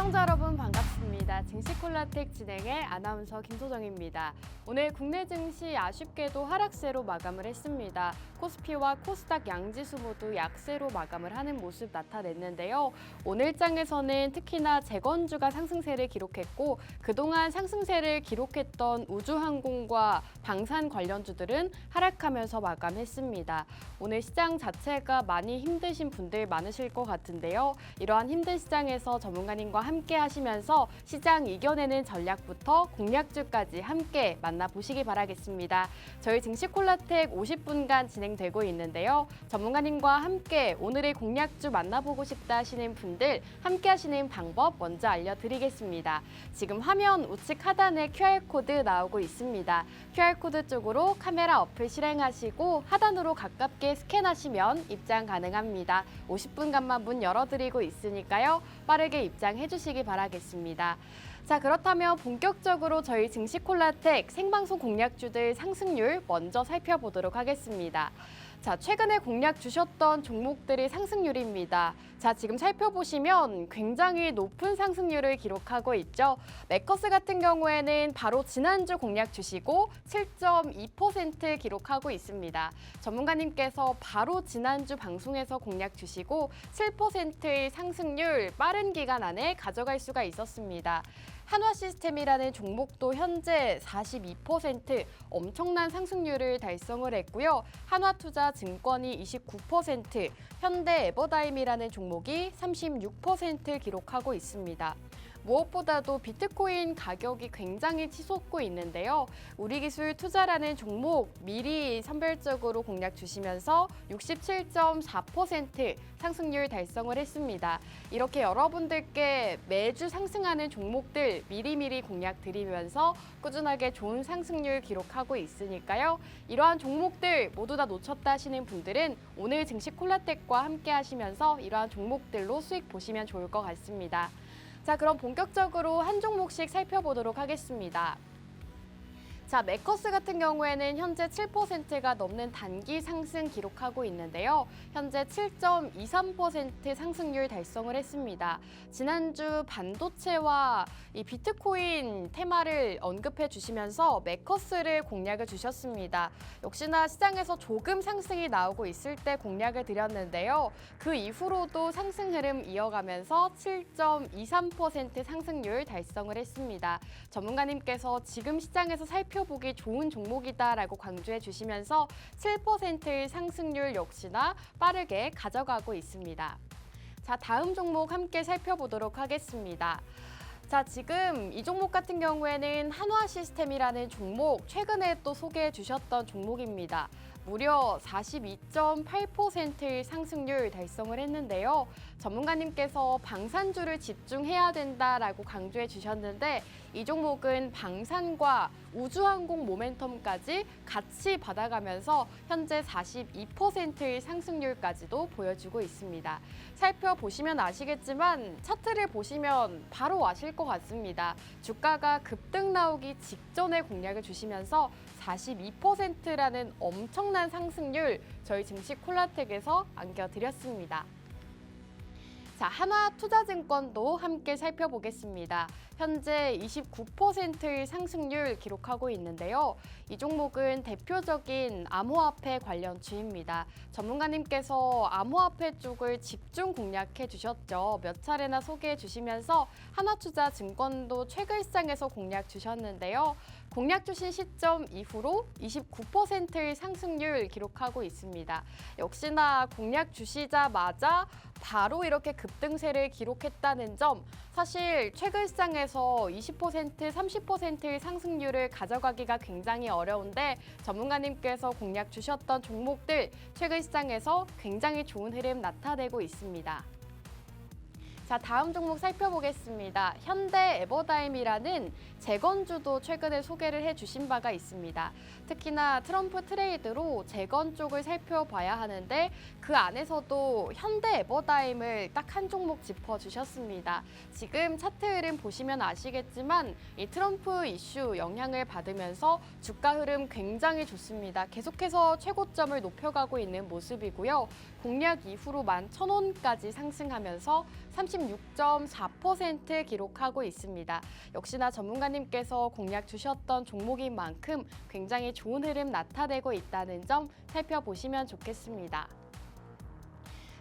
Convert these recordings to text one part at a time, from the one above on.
시청자 여러분 반갑습니다. 증시콜라텍 진행의 아나운서 김소정입니다. 오늘 국내 증시 아쉽게도 하락세로 마감을 했습니다. 코스피와 코스닥 양지수 모두 약세로 마감을 하는 모습 나타냈는데요. 오늘장에서는 특히나 재건주가 상승세를 기록했고 그동안 상승세를 기록했던 우주항공과 방산 관련주들은 하락하면서 마감했습니다. 오늘 시장 자체가 많이 힘드신 분들 많으실 것 같은데요. 이러한 힘든 시장에서 전문가님과 함께 하시면서 시장 이겨내는 전략부터 공략주까지 함께 만나보시기 바라겠습니다. 저희 증시콜라텍 50분간 진행되고 있는데요. 전문가님과 함께 오늘의 공략주 만나보고 싶다 하시는 분들 함께 하시는 방법 먼저 알려드리겠습니다. 지금 화면 우측 하단에 QR코드 나오고 있습니다. QR코드 쪽으로 카메라 어플 실행하시고 하단으로 가깝게 스캔하시면 입장 가능합니다. 50분간만 문 열어드리고 있으니까요. 빠르게 입장해 주시기 바라겠습니다. 자, 그렇다면 본격적으로 저희 증시콜라텍 생방송 공략주들 상승률 먼저 살펴보도록 하겠습니다. 자, 최근에 공략 주셨던 종목들의 상승률입니다. 자, 지금 살펴보시면 굉장히 높은 상승률을 기록하고 있죠. 매커스 같은 경우에는 바로 지난주 공략 주시고 7.2% 기록하고 있습니다. 전문가님께서 바로 지난주 방송에서 공략 주시고 7%의 상승률 빠른 기간 안에 가져갈 수가 있었습니다. 한화시스템이라는 종목도 현재 42% 엄청난 상승률을 달성을 했고요. 한화투자증권이 29%, 현대에버다임이라는 종목이 36% 기록하고 있습니다. 무엇보다도 비트코인 가격이 굉장히 치솟고 있는데요. 우리기술 투자라는 종목 미리 선별적으로 공략 주시면서 67.4% 상승률 달성을 했습니다. 이렇게 여러분들께 매주 상승하는 종목들 미리미리 공략 드리면서 꾸준하게 좋은 상승률 기록하고 있으니까요. 이러한 종목들 모두 다 놓쳤다 하시는 분들은 오늘 증시콜라텍과 함께 하시면서 이러한 종목들로 수익 보시면 좋을 것 같습니다. 자, 그럼 본격적으로 한 종목씩 살펴보도록 하겠습니다. 자, 매커스 같은 경우에는 현재 7%가 넘는 단기 상승 기록하고 있는데요. 현재 7.23% 상승률 달성을 했습니다. 지난주 반도체와 이 비트코인 테마를 언급해 주시면서 매커스를 공략을 주셨습니다. 역시나 시장에서 조금 상승이 나오고 있을 때 공략을 드렸는데요. 그 이후로도 상승 흐름 이어가면서 7.23% 상승률 달성을 했습니다. 전문가님께서 지금 시장에서 살펴보기 좋은 종목이다라고 강조해 주시면서 7%의 상승률 역시나 빠르게 가져가고 있습니다. 자, 다음 종목 함께 살펴보도록 하겠습니다. 자, 지금 이 종목 같은 경우에는 한화시스템이라는 종목 최근에 또 소개해 주셨던 종목입니다. 무려 42.8%의 상승률 달성을 했는데요. 전문가님께서 방산주를 집중해야 된다라고 강조해 주셨는데 이 종목은 방산과 우주항공 모멘텀까지 같이 받아가면서 현재 42%의 상승률까지도 보여주고 있습니다. 살펴보시면 아시겠지만 차트를 보시면 바로 아실 것 같습니다. 주가가 급등 나오기 직전에 공략을 주시면서 42%라는 엄청난 상승률 저희 증시콜라텍에서 안겨드렸습니다. 자, 한화투자증권도 함께 살펴보겠습니다. 현재 29%의 상승률 기록하고 있는데요. 이 종목은 대표적인 암호화폐 관련주입니다. 전문가님께서 암호화폐 쪽을 집중 공략해 주셨죠. 몇 차례나 소개해 주시면서 한화투자증권도 최근 시장에서 공략 주셨는데요. 공략 주신 시점 이후로 29%의 상승률 기록하고 있습니다. 역시나 공략 주시자마자 바로 이렇게 급등세를 기록했다는 점, 사실 최근 시장에서 20%, 30%의 상승률을 가져가기가 굉장히 어려운데 전문가님께서 공략 주셨던 종목들 최근 시장에서 굉장히 좋은 흐름 나타내고 있습니다. 자, 다음 종목 살펴보겠습니다. 현대에버다임이라는 재건주도 최근에 소개를 해주신 바가 있습니다. 특히나 트럼프 트레이드로 재건 쪽을 살펴봐야 하는데 그 안에서도 현대에버다임을 딱 한 종목 짚어주셨습니다. 지금 차트 흐름 보시면 아시겠지만 이 트럼프 이슈 영향을 받으면서 주가 흐름 굉장히 좋습니다. 계속해서 최고점을 높여가고 있는 모습이고요. 공략 이후로 11,000원까지 상승하면서 36.4% 기록하고 있습니다. 역시나 전문가님께서 공략 주셨던 종목인 만큼 굉장히 좋은 흐름 나타내고 있다는 점 살펴보시면 좋겠습니다.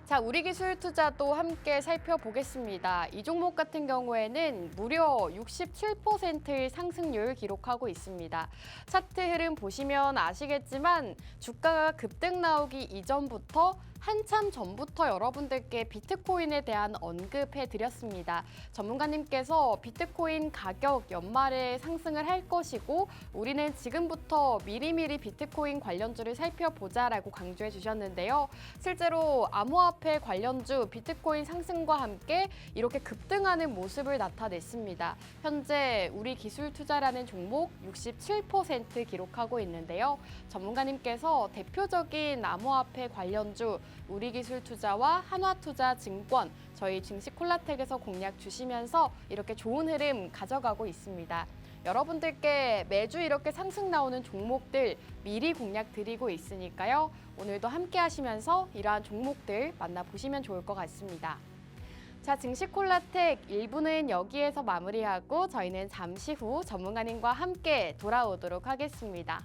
자, 우리기술투자도 함께 살펴보겠습니다. 이 종목 같은 경우에는 무려 67%의 상승률 기록하고 있습니다. 차트 흐름 보시면 아시겠지만 주가가 급등 나오기 이전부터 한참 전부터 여러분들께 비트코인에 대한 언급해 드렸습니다. 전문가님께서 비트코인 가격 연말에 상승을 할 것이고 우리는 지금부터 미리미리 비트코인 관련주를 살펴보자라고 강조해 주셨는데요. 실제로 암호화폐 관련주 비트코인 상승과 함께 이렇게 급등하는 모습을 나타냈습니다. 현재 우리기술투자라는 종목 67% 기록하고 있는데요. 전문가님께서 대표적인 암호화폐 관련주 우리기술투자와 한화투자증권, 저희 증시콜라텍에서 공략 주시면서 이렇게 좋은 흐름 가져가고 있습니다. 여러분들께 매주 이렇게 상승 나오는 종목들 미리 공략 드리고 있으니까요. 오늘도 함께 하시면서 이러한 종목들 만나보시면 좋을 것 같습니다. 자, 증시콜라텍 1부는 여기에서 마무리하고 저희는 잠시 후 전문가님과 함께 돌아오도록 하겠습니다.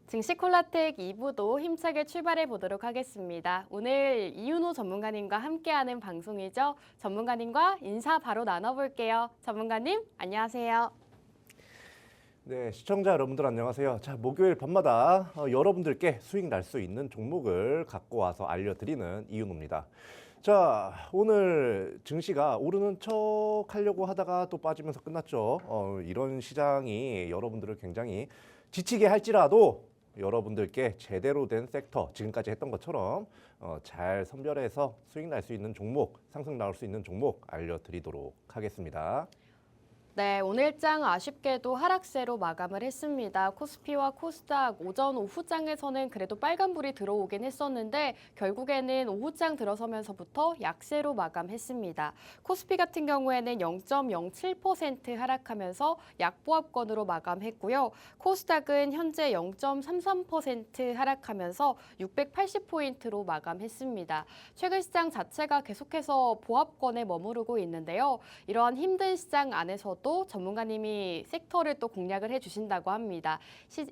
증시콜라텍 2부도 힘차게 출발해 보도록 하겠습니다. 오늘 이윤호 전문가님과 함께하는 방송이죠. 전문가님과 인사 바로 나눠볼게요. 전문가님, 안녕하세요. 네, 시청자 여러분들 안녕하세요. 자, 목요일 밤마다 여러분들께 수익 날 수 있는 종목을 갖고 와서 알려드리는 이윤호입니다. 자, 오늘 증시가 오르는 척 하려고 하다가 또 빠지면서 끝났죠. 이런 시장이 여러분들을 굉장히 지치게 할지라도 여러분들께 제대로 된 섹터, 지금까지 했던 것처럼 잘 선별해서 수익 날 수 있는 종목, 상승 나올 수 있는 종목 알려드리도록 하겠습니다. 네, 오늘장 아쉽게도 하락세로 마감을 했습니다. 코스피와 코스닥 오전 오후장에서는 그래도 빨간불이 들어오긴 했었는데 결국에는 오후장 들어서면서부터 약세로 마감했습니다. 코스피 같은 경우에는 0.07% 하락하면서 약보합권으로 마감했고요. 코스닥은 현재 0.33% 하락하면서 680포인트로 마감했습니다. 최근 시장 자체가 계속해서 보합권에 머무르고 있는데요. 이러한 힘든 시장 안에서도 전문가님이 섹터를 또 공략을 해주신다고 합니다.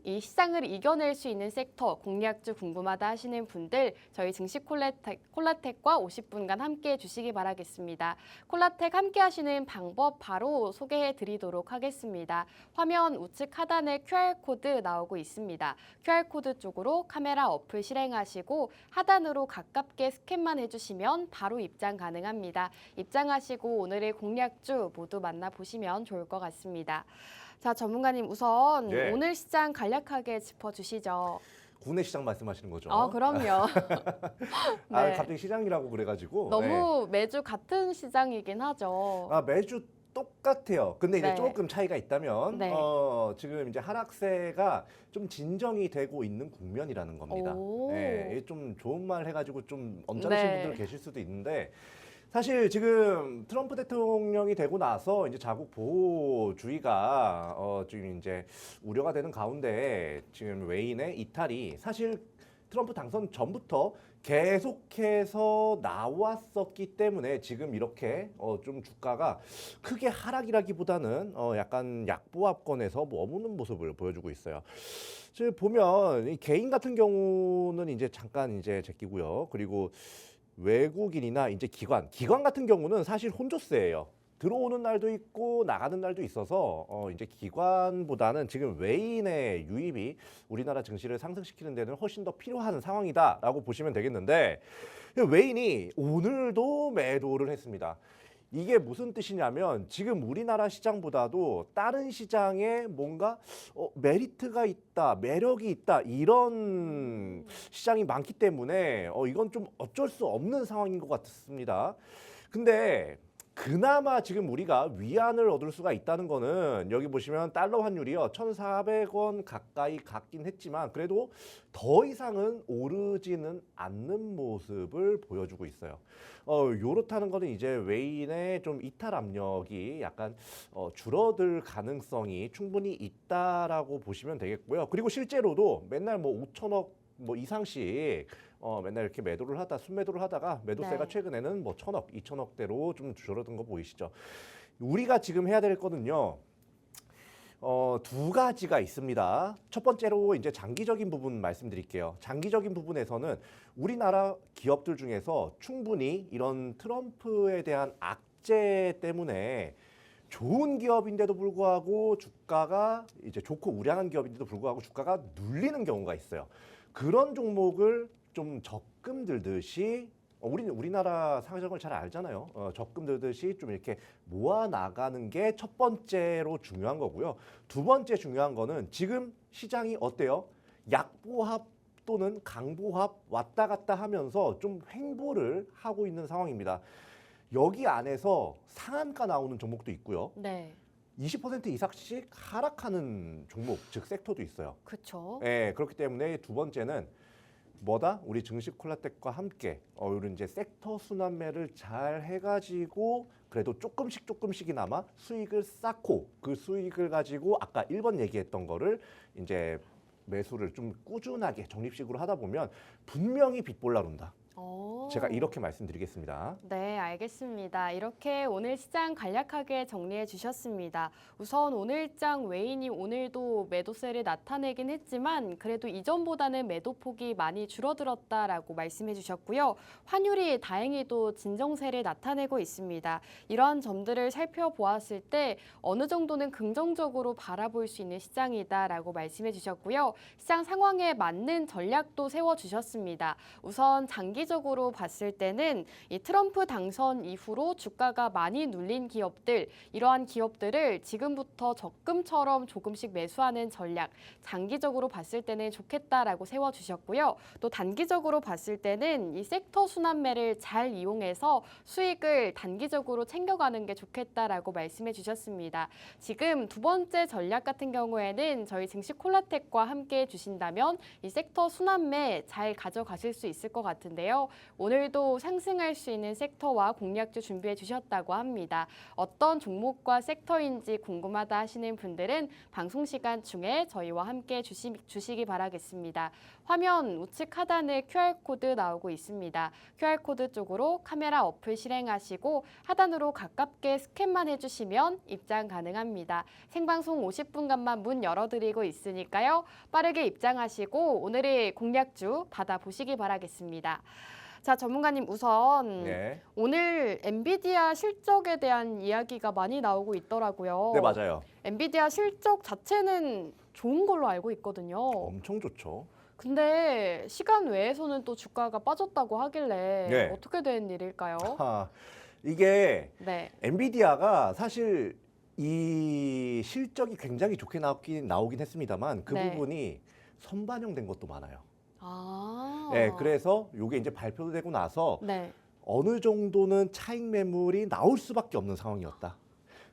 이 시장을 이겨낼 수 있는 섹터, 공략주 궁금하다 하시는 분들 저희 증시콜라텍과 50분간 함께해 주시기 바라겠습니다. 콜라텍 함께 하시는 방법 바로 소개해 드리도록 하겠습니다. 화면 우측 하단에 QR코드 나오고 있습니다. QR코드 쪽으로 카메라 어플 실행하시고 하단으로 가깝게 스캔만 해주시면 바로 입장 가능합니다. 입장하시고 오늘의 공략주 모두 만나보시면 좋을 것 같습니다. 자, 전문가님 우선 네. 오늘 시장 간략하게 짚어주시죠. 국내 시장 말씀하시는 거죠? 그럼요. 아, 네. 갑자기 시장이라고 그래가지고 너무 매주 같은 시장이긴 하죠. 매주 똑같아요. 근데 이제 네. 조금 차이가 있다면 네. 지금 이제 하락세가 좀 진정이 되고 있는 국면이라는 겁니다. 오. 네, 좀 좋은 말 해가지고 좀 언짢으신 네. 분들 계실 수도 있는데 사실 지금 트럼프 대통령이 되고 나서 이제 자국 보호주의가 지금 이제 우려가 되는 가운데 지금 외인의 이탈이 사실 트럼프 당선 전부터 계속해서 나왔었기 때문에 지금 이렇게 좀 주가가 크게 하락이라기보다는 약간 약보합권에서 머무는 모습을 보여주고 있어요. 지금 보면 이 개인 같은 경우는 이제 잠깐 이제 제끼고요. 그리고 외국인이나 이제 기관 같은 경우는 사실 혼조세예요. 들어오는 날도 있고 나가는 날도 있어서 이제 기관보다는 지금 외인의 유입이 우리나라 증시를 상승시키는 데는 훨씬 더 필요한 상황이다라고 보시면 되겠는데 외인이 오늘도 매도를 했습니다. 이게 무슨 뜻이냐면 지금 우리나라 시장보다도 다른 시장에 뭔가 메리트가 있다, 매력이 있다 이런 시장이 많기 때문에 이건 좀 어쩔 수 없는 상황인 것 같습니다. 근데 그나마 지금 우리가 위안을 얻을 수가 있다는 거는 여기 보시면 달러 환율이요 1,400원 가까이 갔긴 했지만 그래도 더 이상은 오르지는 않는 모습을 보여주고 있어요. 요렇다는 거는 이제 외인의 좀 이탈 압력이 약간 줄어들 가능성이 충분히 있다라고 보시면 되겠고요. 그리고 실제로도 맨날 뭐 5천억 뭐 이상씩 맨날 이렇게 매도를 하다 순매도를 하다가 매도세가 네. 최근에는 뭐 1,000억, 2천억대로 좀 줄어든 거 보이시죠? 우리가 지금 해야 될 거는요. 두 가지가 있습니다. 첫 번째로 이제 장기적인 부분 말씀드릴게요. 장기적인 부분에서는 우리나라 기업들 중에서 충분히 이런 트럼프에 대한 악재 때문에 좋은 기업인데도 불구하고 주가가 이제 좋고 우량한 기업인데도 불구하고 주가가 눌리는 경우가 있어요. 그런 종목을 좀 적금 들듯이 우리나라 상장을 잘 알잖아요. 적금 들듯이 좀 이렇게 모아 나가는 게 첫 번째로 중요한 거고요. 두 번째 중요한 거는 지금 시장이 어때요? 약보합 또는 강보합 왔다 갔다 하면서 좀 횡보를 하고 있는 상황입니다. 여기 안에서 상한가 나오는 종목도 있고요. 네. 20% 이상씩 하락하는 종목, 즉 섹터도 있어요. 그렇죠. 네, 그렇기 때문에 두 번째는 뭐다? 우리 증시 콜라텍과 함께 이런 이제 섹터 순환매를 잘 해가지고 그래도 조금씩이나마 수익을 쌓고 그 수익을 가지고 아까 1번 얘기했던 거를 이제 매수를 좀 꾸준하게 적립식으로 하다 보면 분명히 빚볼라 온다. 제가 이렇게 말씀드리겠습니다. 네, 알겠습니다. 이렇게 오늘 시장 간략하게 정리해 주셨습니다. 우선 오늘장 외인이 오늘도 매도세를 나타내긴 했지만 그래도 이전보다는 매도폭이 많이 줄어들었다라고 말씀해 주셨고요. 환율이 다행히도 진정세를 나타내고 있습니다. 이러한 점들을 살펴보았을 때 어느 정도는 긍정적으로 바라볼 수 있는 시장이다라고 말씀해 주셨고요. 시장 상황에 맞는 전략도 세워 주셨습니다. 우선 장기적으로 봤을 때는 이 트럼프 당선 이후로 주가가 많이 눌린 기업들, 이러한 기업들을 지금부터 적금처럼 조금씩 매수하는 전략, 장기적으로 봤을 때는 좋겠다라고 세워주셨고요. 또 단기적으로 봤을 때는 이 섹터 순환매를 잘 이용해서 수익을 단기적으로 챙겨가는 게 좋겠다라고 말씀해 주셨습니다. 지금 두 번째 전략 같은 경우에는 저희 증시 콜라텍과 함께 해주신다면 이 섹터 순환매 잘 가져가실 수 있을 것 같은데요. 오늘도 상승할 수 있는 섹터와 공략주 준비해 주셨다고 합니다. 어떤 종목과 섹터인지 궁금하다 하시는 분들은 방송 시간 중에 저희와 함께 주시기 바라겠습니다. 화면 우측 하단에 QR코드 나오고 있습니다. QR코드 쪽으로 카메라 어플 실행하시고 하단으로 가깝게 스캔만 해주시면 입장 가능합니다. 생방송 50분간만 문 열어드리고 있으니까요. 빠르게 입장하시고 오늘의 공략주 받아보시기 바라겠습니다. 자, 전문가님 우선 네, 오늘 엔비디아 실적에 대한 이야기가 많이 나오고 있더라고요. 네 맞아요. 엔비디아 실적 자체는 좋은 걸로 알고 있거든요. 엄청 좋죠. 근데 시간 외에서는 또 주가가 빠졌다고 하길래 네. 어떻게 된 일일까요? 이게 네. 엔비디아가 사실 이 실적이 굉장히 좋게 나오긴 했습니다만 그 네. 부분이 선반영된 것도 많아요. 아. 네, 그래서 이게 이제 발표되고 나서 네. 어느 정도는 차익 매물이 나올 수밖에 없는 상황이었다.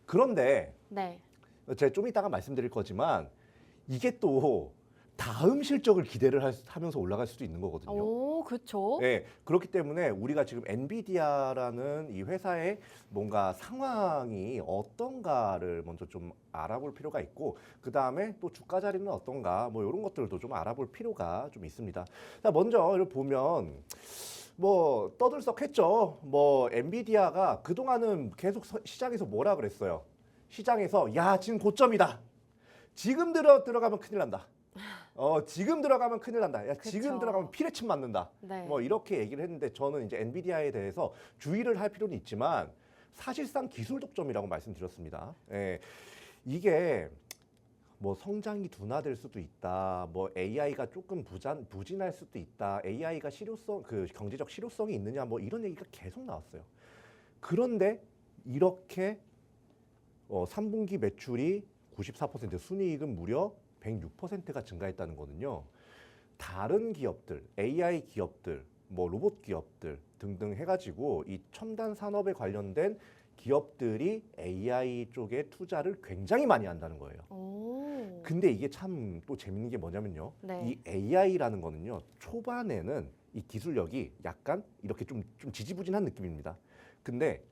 그런데 네. 제가 좀 이따가 말씀드릴 거지만 이게 또 다음 실적을 기대를 하면서 올라갈 수도 있는 거거든요. 오, 그렇죠. 네, 그렇기 때문에 우리가 지금 엔비디아라는 이 회사의 뭔가 상황이 어떤가를 먼저 좀 알아볼 필요가 있고, 그 다음에 또 주가 자리는 어떤가, 뭐 이런 것들도 좀 알아볼 필요가 좀 있습니다. 자, 먼저 이를 보면 뭐 떠들썩했죠. 뭐 엔비디아가 그동안은 계속 시장에서 뭐라 그랬어요. 시장에서 야, 지금 고점이다. 지금 들어가면 큰일 난다. 지금 들어가면 큰일 난다. 야, 지금 그쵸. 들어가면 피레침 맞는다. 네. 뭐 이렇게 얘기를 했는데 저는 이제 엔비디아에 대해서 주의를 할 필요는 있지만 사실상 기술 독점이라고 말씀드렸습니다. 예, 이게 뭐 성장이 둔화될 수도 있다. 뭐 AI가 조금 부진할 수도 있다. AI가 그 경제적 실효성이 있느냐 뭐 이런 얘기가 계속 나왔어요. 그런데 이렇게 3분기 매출이 94%, 순이익은 무려 106%가 증가했다는 거는요. 다른 기업들, AI 기업들, 뭐 로봇 기업들 등등 해가지고 이 첨단 산업에 관련된 기업들이 AI 쪽에 투자를 굉장히 많이 한다는 거예요. 오. 근데 이게 참 또 재밌는 게 뭐냐면요. 네. 이 AI라는 거는요. 초반에는 이 기술력이 약간 이렇게 좀 지지부진한 느낌입니다. 근데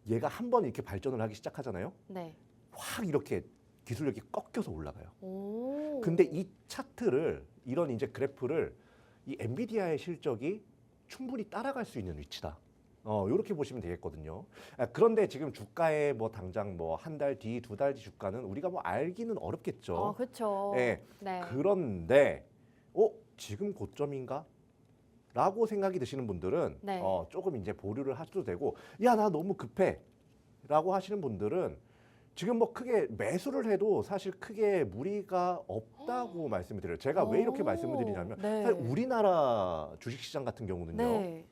얘가 한번 이렇게 발전을 하기 시작하잖아요. 네. 확 이렇게 기술력이 꺾여서 올라가요. 오. 근데 이 차트를 이런 이제 그래프를 이 엔비디아의 실적이 충분히 따라갈 수 있는 위치다. 이렇게 보시면 되겠거든요. 그런데 지금 주가의 뭐 당장 뭐 한 달 뒤, 두 달 뒤 주가는 우리가 뭐 알기는 어렵겠죠. 그렇죠. 예. 네. 그런데 지금 고점인가? 라고 생각이 드시는 분들은 네. 조금 이제 보류를 하셔도 되고, 야, 나 너무 급해. 라고 하시는 분들은 지금 뭐 크게 매수를 해도 사실 크게 무리가 없다고 말씀을 드려요. 제가 왜 이렇게 말씀을 드리냐면 네. 사실 우리나라 주식시장 같은 경우는요. 네.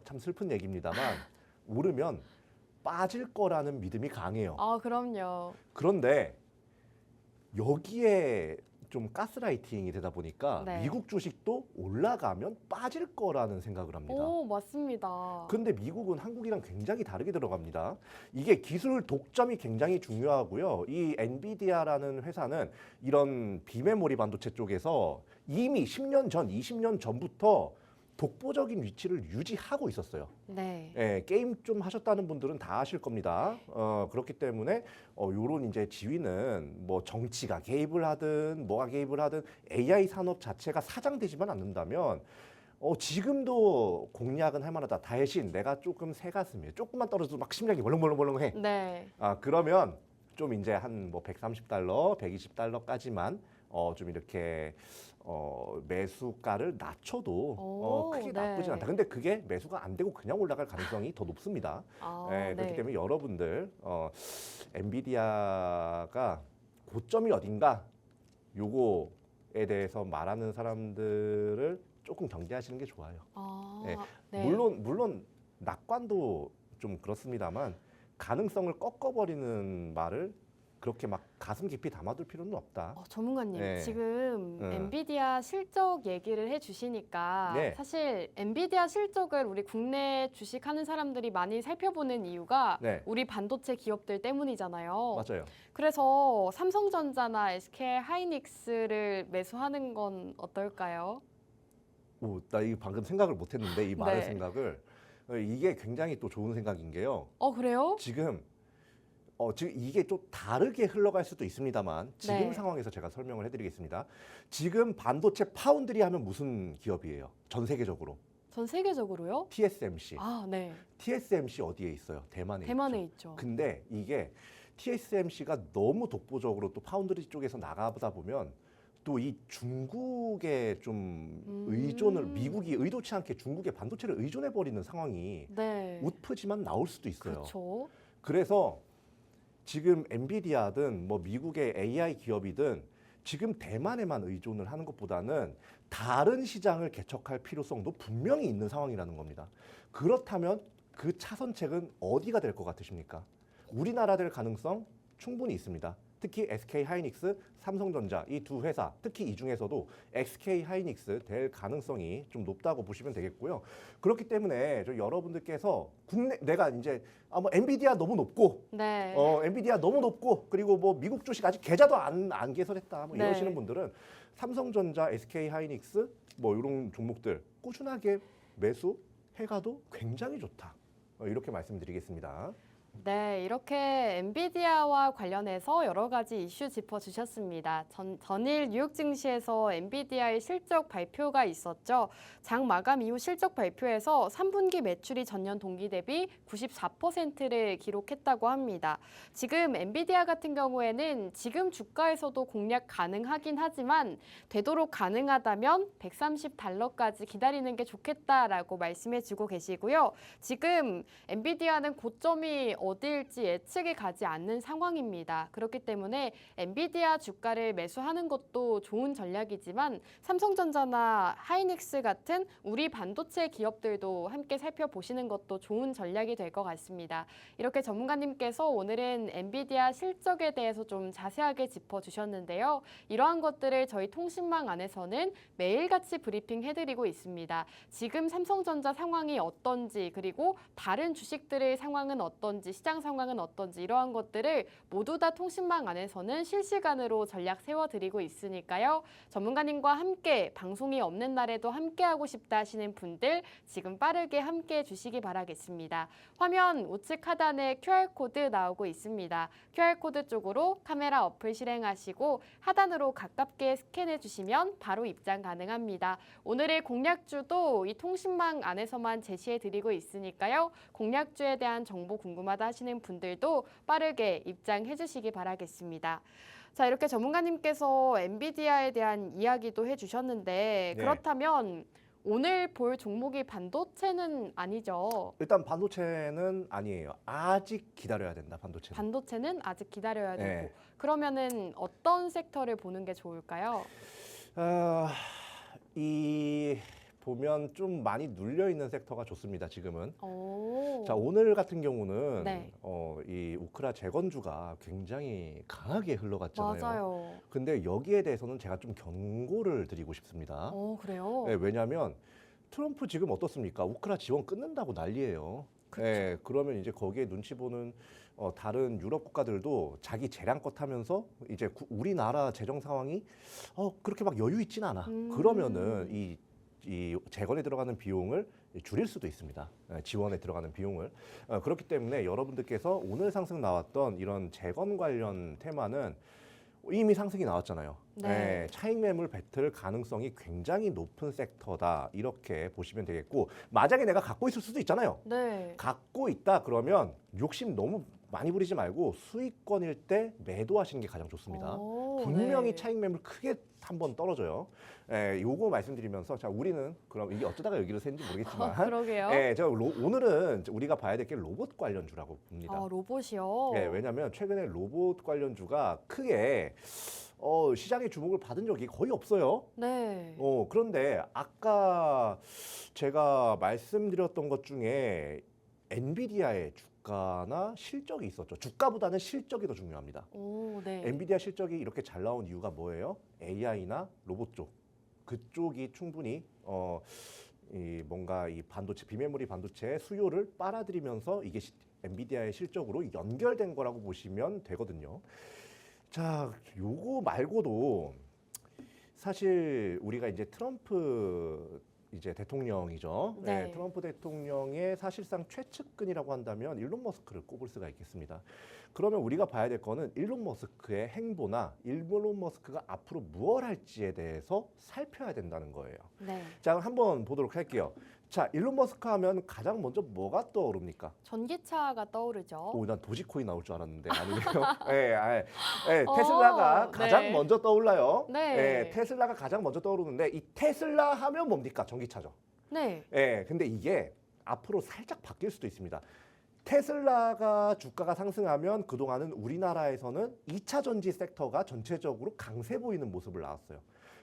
참 슬픈 얘기입니다만 오르면 빠질 거라는 믿음이 강해요. 그럼요. 그런데 여기에 좀 가스라이팅이 되다 보니까 네. 미국 주식도 올라가면 빠질 거라는 생각을 합니다. 오, 맞습니다. 근데 미국은 한국이랑 굉장히 다르게 들어갑니다. 이게 기술 독점이 굉장히 중요하고요. 이 엔비디아라는 회사는 이런 비메모리 반도체 쪽에서 이미 10년 전, 20년 전부터 독보적인 위치를 유지하고 있었어요. 네. 예, 게임 좀 하셨다는 분들은 다 아실 겁니다. 그렇기 때문에 요런 이제 지위는 뭐 정치가 개입을 하든 뭐가 개입을 하든 AI 산업 자체가 사장되지만 않는다면 지금도 공략은 할 만하다. 대신 내가 조금 새가슴이에요. 조금만 떨어져도 막 심장이 벌렁벌렁벌렁해. 네. 그러면 좀 이제 한 뭐 $130, $120까지만 좀 이렇게 매수가를 낮춰도 크게 네. 나쁘진 않다. 근데 그게 매수가 안 되고 그냥 올라갈 가능성이 더 높습니다. 그렇기 네. 때문에 여러분들 엔비디아가 고점이 어딘가 요거에 대해서 말하는 사람들을 조금 경계하시는 게 좋아요. 네. 네. 물론 낙관도 좀 그렇습니다만 가능성을 꺾어버리는 말을 그렇게 막 가슴 깊이 담아둘 필요는 없다. 전문가님, 네. 지금 엔비디아 실적 얘기를 해주시니까 네. 사실 엔비디아 실적을 우리 국내 주식하는 사람들이 많이 살펴보는 이유가 네. 우리 반도체 기업들 때문이잖아요. 맞아요. 그래서 삼성전자나 SK 하이닉스를 매수하는 건 어떨까요? 나 이거 방금 생각을 못했는데 이 말의 네. 생각을 이게 굉장히 또 좋은 생각인 게요. 그래요? 지금 이게 좀 다르게 흘러갈 수도 있습니다만 지금 네. 상황에서 제가 설명을 해드리겠습니다. 지금 반도체 파운드리 하면 무슨 기업이에요? 전 세계적으로 전 세계적으로요? TSMC. 네. TSMC 어디에 있어요? 대만에 대만에 있죠. 있죠. 근데 이게 TSMC가 너무 독보적으로 또 파운드리 쪽에서 나가보다 보면 또 이 중국에 좀 의존을 미국이 의도치 않게 중국의 반도체를 의존해 버리는 상황이 네. 웃프지만 나올 수도 있어요. 그렇죠. 그래서 지금 엔비디아든 뭐 미국의 AI 기업이든 지금 대만에만 의존을 하는 것보다는 다른 시장을 개척할 필요성도 분명히 있는 상황이라는 겁니다. 그렇다면 그 차선책은 어디가 될 것 같으십니까? 우리나라 될 가능성 충분히 있습니다. 특히 SK 하이닉스, 삼성전자 이 두 회사, 특히 이 중에서도 SK 하이닉스 될 가능성이 좀 높다고 보시면 되겠고요. 그렇기 때문에 여러분들께서 내가 이제 뭐 엔비디아 너무 높고, 네. 엔비디아 너무 높고, 그리고 뭐 미국 주식 아직 계좌도 안 개설했다, 뭐 네. 이러시는 분들은 삼성전자, SK하이닉스 뭐 이런 종목들 꾸준하게 매수 해가도 굉장히 좋다. 이렇게 말씀드리겠습니다. 네, 이렇게 엔비디아와 관련해서 여러 가지 이슈 짚어주셨습니다. 전일 뉴욕 증시에서 엔비디아의 실적 발표가 있었죠. 장 마감 이후 실적 발표에서 3분기 매출이 전년 동기 대비 94%를 기록했다고 합니다. 지금 엔비디아 같은 경우에는 지금 주가에서도 공략 가능하긴 하지만 되도록 가능하다면 130달러까지 기다리는 게 좋겠다라고 말씀해주고 계시고요. 지금 엔비디아는 고점이 어디일지 예측이 가지 않는 상황입니다. 그렇기 때문에 엔비디아 주가를 매수하는 것도 좋은 전략이지만 삼성전자나 하이닉스 같은 우리 반도체 기업들도 함께 살펴보시는 것도 좋은 전략이 될 것 같습니다. 이렇게 전문가님께서 오늘은 엔비디아 실적에 대해서 좀 자세하게 짚어주셨는데요. 이러한 것들을 저희 통신망 안에서는 매일같이 브리핑 해드리고 있습니다. 지금 삼성전자 상황이 어떤지 그리고 다른 주식들의 상황은 어떤지 시장 상황은 어떤지 이러한 것들을 모두 다 통신망 안에서는 실시간으로 전략 세워드리고 있으니까요. 전문가님과 함께 방송이 없는 날에도 함께하고 싶다 하시는 분들 지금 빠르게 함께해 주시기 바라겠습니다. 화면 우측 하단에 QR코드 나오고 있습니다. QR코드 쪽으로 카메라 어플 실행하시고 하단으로 가깝게 스캔해 주시면 바로 입장 가능합니다. 오늘의 공략주도 이 통신망 안에서만 제시해 드리고 있으니까요. 공략주에 대한 정보 궁금하다 하시는 분들도 빠르게 입장해 주시기 바라겠습니다. 자, 이렇게 전문가님께서 엔비디아에 대한 이야기도 해주셨는데 네. 그렇다면 오늘 볼 종목이 반도체는 아니죠. 일단 반도체는 아니에요. 아직 기다려야 된다. 반도체는. 반도체는 아직 기다려야 되고 네. 그러면은 어떤 섹터를 보는 게 좋을까요? 이 보면 좀 많이 눌려 있는 섹터가 좋습니다. 지금은. 오. 자, 오늘 같은 경우는 네. 이 우크라 재건주가 굉장히 강하게 흘러갔잖아요. 맞아요. 근데 여기에 대해서는 제가 좀 경고를 드리고 싶습니다. 그래요? 네, 왜냐하면 트럼프 지금 어떻습니까? 우크라 지원 끊는다고 난리예요. 그쵸. 네, 그러면 이제 거기에 눈치 보는 다른 유럽 국가들도 자기 재량껏 하면서 이제 우리나라 재정 상황이 그렇게 막 여유 있진 않아. 그러면은 이 재건에 들어가는 비용을 줄일 수도 있습니다. 지원에 들어가는 비용을. 그렇기 때문에 여러분들께서 오늘 상승 나왔던 이런 재건 관련 테마는 이미 상승이 나왔잖아요. 네. 차익 매물 배틀 가능성이 굉장히 높은 섹터다. 이렇게 보시면 되겠고, 만약에 내가 갖고 있을 수도 있잖아요. 네. 갖고 있다 그러면 욕심 너무 많이 부리지 말고 수익권일 때 매도하시는 게 가장 좋습니다. 분명히 네. 차익 매물 크게 한번 떨어져요. 요거 말씀드리면서 자, 우리는 그럼 이게 어쩌다가 여기로 샌지 모르겠지만 그러게요. 오늘은 우리가 봐야 될 게 로봇 관련주라고 봅니다. 로봇이요? 왜냐하면 최근에 로봇 관련주가 크게 시장의 주목을 받은 적이 거의 없어요. 네. 그런데 아까 제가 말씀드렸던 것 중에 엔비디아의 주가나 실적이 있었죠. 주가보다는 실적이 더 중요합니다. 네. 엔비디아 실적이 이렇게 잘 나온 이유가 뭐예요? AI나 로봇 쪽 그쪽이 충분히 뭔가 이 반도체 비메모리 반도체 수요를 빨아들이면서 이게 엔비디아의 실적으로 연결된 거라고 보시면 되거든요. 자, 요거 말고도 사실 우리가 이제 트럼프 이제 대통령이죠. 네. 트럼프 대통령의 사실상 최측근이라고 한다면 일론 머스크를 꼽을 수가 있겠습니다. 그러면 우리가 봐야 될 거는 일론 머스크의 행보나 일론 머스크가 앞으로 무엇 할지에 대해서 살펴야 된다는 거예요. 네. 자, 한번 보도록 할게요. 자, 일론 머스크 하면 가장 먼저 뭐가 떠오릅니까? 전기차가 떠오르죠. 난 도지코인 나올 줄 알았는데 아니네요. 테슬라가 가장 네. 먼저 떠올라요. 네. 테슬라가 가장 먼저 떠오르는데 이 테슬라 하면 뭡니까? 전기차죠. 네. 근데 이게 앞으로 살짝 바뀔 수도 있습니다. 테슬라가 주가가 상승하면 그동안은 우리나라에서는 2차 전지 섹터가 전체적으로 강세 보이는 모습을 나왔어요.